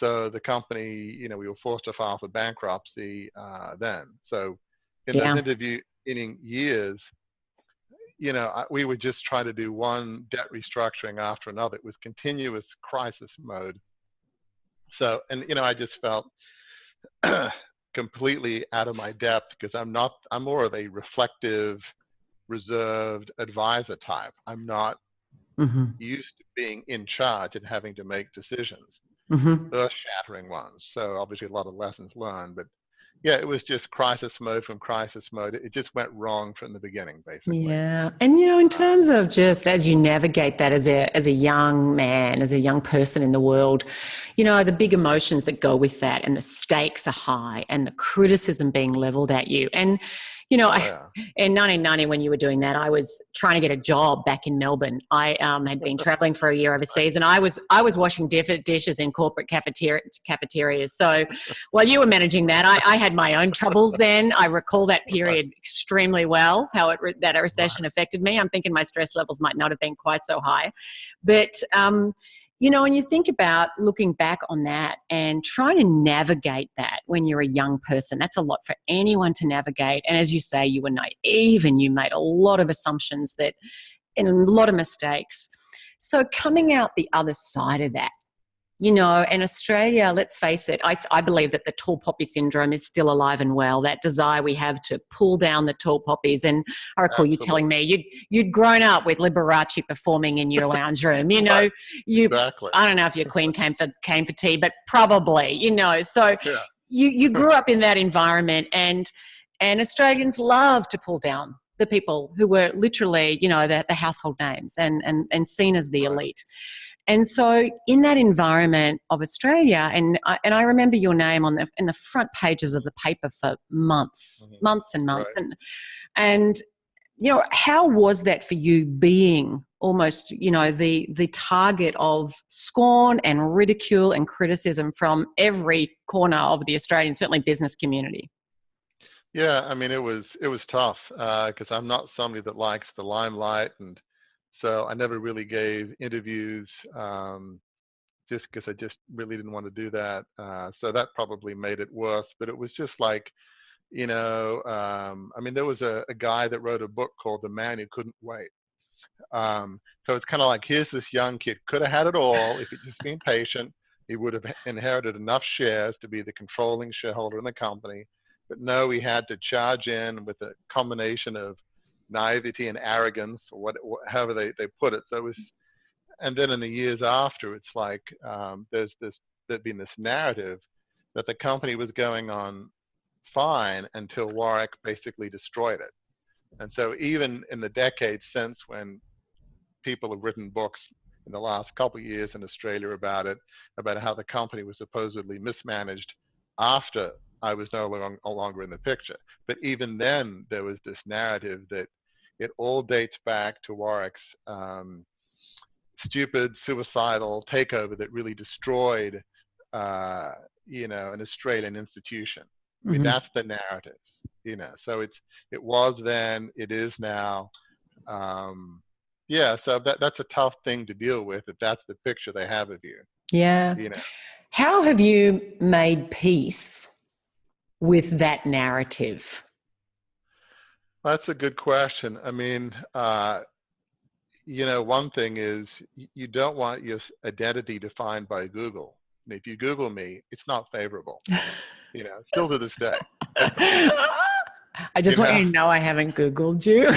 So the company, we were forced to file for bankruptcy then. So in those Yeah. intervening years, we would just try to do one debt restructuring after another. It was continuous crisis mode. So, and I just felt completely out of my depth because I'm more of a reflective, reserved advisor type. I'm not Mm-hmm. used to being in charge and having to make decisions, Mm-hmm. earth-shattering ones. So obviously a lot of lessons learned, but yeah, it was just crisis mode from crisis mode. It just went wrong from the beginning, basically. Yeah. And, in terms of just as you navigate that as a young man, as a young person in the world, the big emotions that go with that and the stakes are high and the criticism being leveled at you. And, Yeah. in 1990, when you were doing that, I was trying to get a job back in Melbourne. I had been traveling for a year overseas, and I was washing dishes in corporate cafeterias. So while you were managing that, I had my own troubles then. I recall that period extremely well, how that recession affected me. I'm thinking my stress levels might not have been quite so high. But when you think about looking back on that and trying to navigate that when you're a young person, that's a lot for anyone to navigate. And as you say, you were naive and you made a lot of assumptions and a lot of mistakes. So coming out the other side of that, in Australia, let's face it, I believe that the tall poppy syndrome is still alive and well, that desire we have to pull down the tall poppies. And I recall you telling me you'd grown up with Liberace performing in your lounge room. Exactly. I don't know if your queen came for tea, but probably, So Yeah. you grew up in that environment, and Australians love to pull down the people who were literally, the household names and seen as the elite. And so in that environment of Australia, and I remember your name in the front pages of the paper for months and months. Right. And how was that for you, being almost, the target of scorn and ridicule and criticism from every corner of the Australian, certainly business community? Yeah, I mean, it was tough because I'm not somebody that likes the limelight, and so I never really gave interviews just because I just really didn't want to do that. So that probably made it worse. But it was just like, I mean, there was a guy that wrote a book called The Man Who Couldn't Wait. So it's kind of like, here's this young kid, could have had it all if he'd just been patient. He would have inherited enough shares to be the controlling shareholder in the company. But no, he had to charge in with a combination of naivety and arrogance, or however they put it. So it was, and then in the years after, it's like there'd been this narrative that the company was going on fine until Warwick basically destroyed it. And so even in the decades since, when people have written books in the last couple of years in Australia about how the company was supposedly mismanaged after I was no longer in the picture. But even then, there was this narrative that it all dates back to Warwick's stupid, suicidal takeover that really destroyed, an Australian institution. I mean, that's the narrative, So it was then, it is now. So that's a tough thing to deal with if that's the picture they have of you. Yeah. How have you made peace with that narrative? That's a good question. I mean, one thing is you don't want your identity defined by Google. And if you Google me, it's not favorable, still to this day. I just want you to know I haven't Googled you.